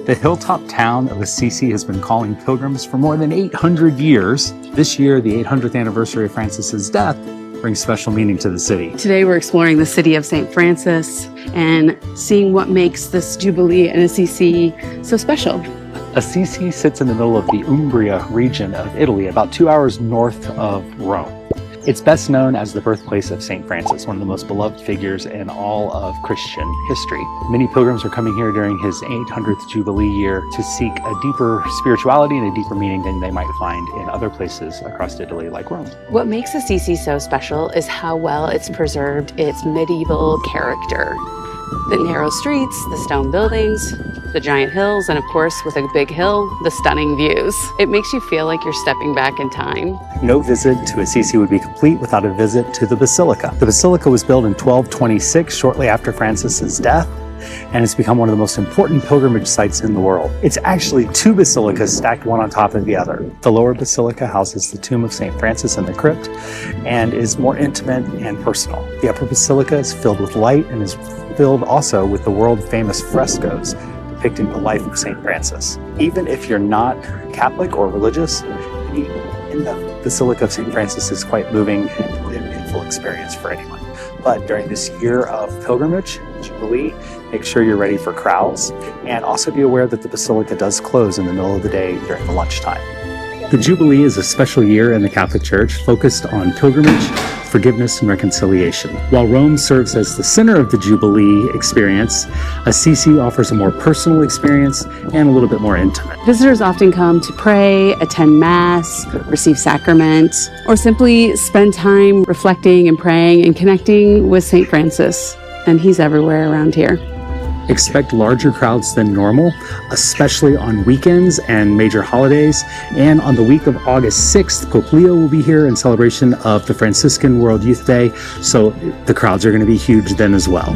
The hilltop town of Assisi has been calling pilgrims for more than 800 years. This year, the 800th anniversary of Francis's death brings special meaning to the city. Today we're exploring the city of Saint Francis and seeing what makes this Jubilee in Assisi so special. Assisi sits in the middle of the Umbria region of Italy, about 2 hours north of Rome. It's best known as the birthplace of Saint Francis, one of the most beloved figures in all of Christian history. Many pilgrims are coming here during his 800th Jubilee year to seek a deeper spirituality and a deeper meaning than they might find in other places across Italy like Rome. What makes Assisi so special is how well it's preserved its medieval character. The narrow streets, the stone buildings, the giant hills, and of course, with a big hill, the stunning views. It makes you feel like you're stepping back in time. No visit to Assisi would be complete without a visit to the Basilica. The Basilica was built in 1226, shortly after Francis's death, and it's become one of the most important pilgrimage sites in the world. It's actually two basilicas stacked one on top of the other. The lower basilica houses the tomb of Saint Francis in the crypt and is more intimate and personal. The upper basilica is filled with light and is filled also with the world-famous frescoes depicting the life of Saint Francis. Even if you're not Catholic or religious, in the Basilica of Saint Francis is quite moving and a meaningful experience for anyone. But during this year of pilgrimage, Jubilee, make sure you're ready for crowds, and also be aware that the Basilica does close in the middle of the day during the lunchtime. The Jubilee is a special year in the Catholic Church focused on pilgrimage, forgiveness, and reconciliation. While Rome serves as the center of the Jubilee experience, Assisi offers a more personal experience and a little bit more intimate. Visitors often come to pray, attend Mass, receive sacraments, or simply spend time reflecting and praying and connecting with Saint Francis. And he's everywhere around here. Expect larger crowds than normal, especially on weekends and major holidays. And on the week of August 6th, Pope Leo will be here in celebration of the Franciscan World Youth Day, so the crowds are going to be huge then as well.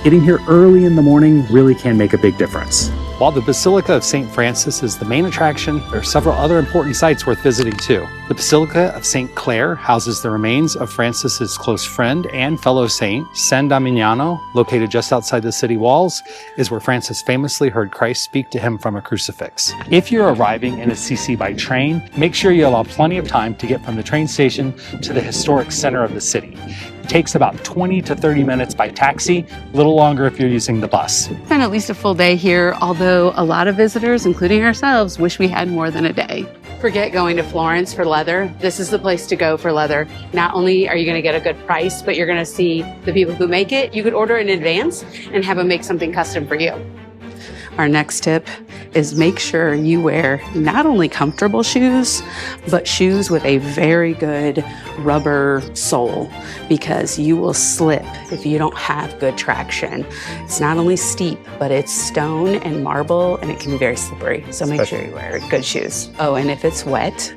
Getting here early in the morning really can make a big difference. While the Basilica of Saint Francis is the main attraction, there are several other important sites worth visiting too. The Basilica of Saint Clare houses the remains of Francis's close friend and fellow saint. San Damiano, located just outside the city walls, is where Francis famously heard Christ speak to him from a crucifix. If you're arriving in Assisi by train, make sure you allow plenty of time to get from the train station to the historic center of the city. It takes about 20 to 30 minutes by taxi, a little longer if you're using the bus. Spend at least a full day here, although a lot of visitors, including ourselves, wish we had more than a day. Forget going to Florence for leather. This is the place to go for leather. Not only are you going to get a good price, but you're going to see the people who make it. You could order in advance and have them make something custom for you. Our next tip is make sure you wear not only comfortable shoes, but shoes with a very good rubber sole, because you will slip if you don't have good traction. It's not only steep, but it's stone and marble, and it can be very slippery. So make sure you wear good shoes. Oh, and if it's wet,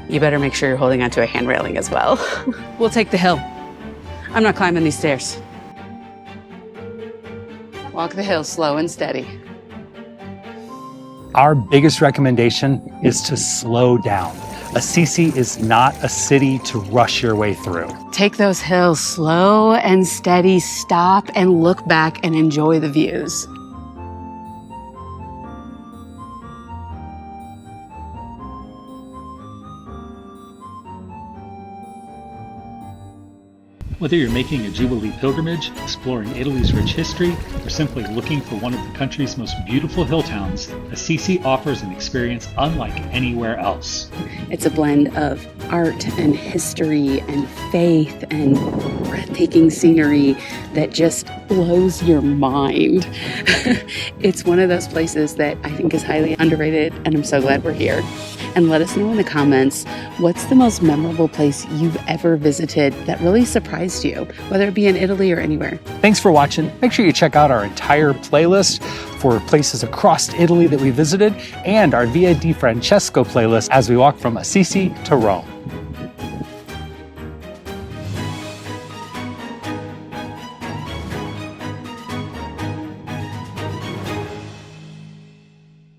you better make sure you're holding onto a hand railing as well. We'll take the hill. I'm not climbing these stairs. Walk the hill slow and steady. Our biggest recommendation is to slow down. Assisi is not a city to rush your way through. Take those hills slow and steady, stop and look back and enjoy the views. Whether you're making a Jubilee pilgrimage, exploring Italy's rich history, or simply looking for one of the country's most beautiful hill towns, Assisi offers an experience unlike anywhere else. It's a blend of art and history and faith and breathtaking scenery that just blows your mind. It's one of those places that I think is highly underrated, and I'm so glad we're here. And let us know in the comments, what's the most memorable place you've ever visited that really surprised you, whether it be in Italy or anywhere. Thanks for watching. Make sure you check out our entire playlist for places across Italy that we visited, and our Via di Francesco playlist as we walk from Assisi to Rome.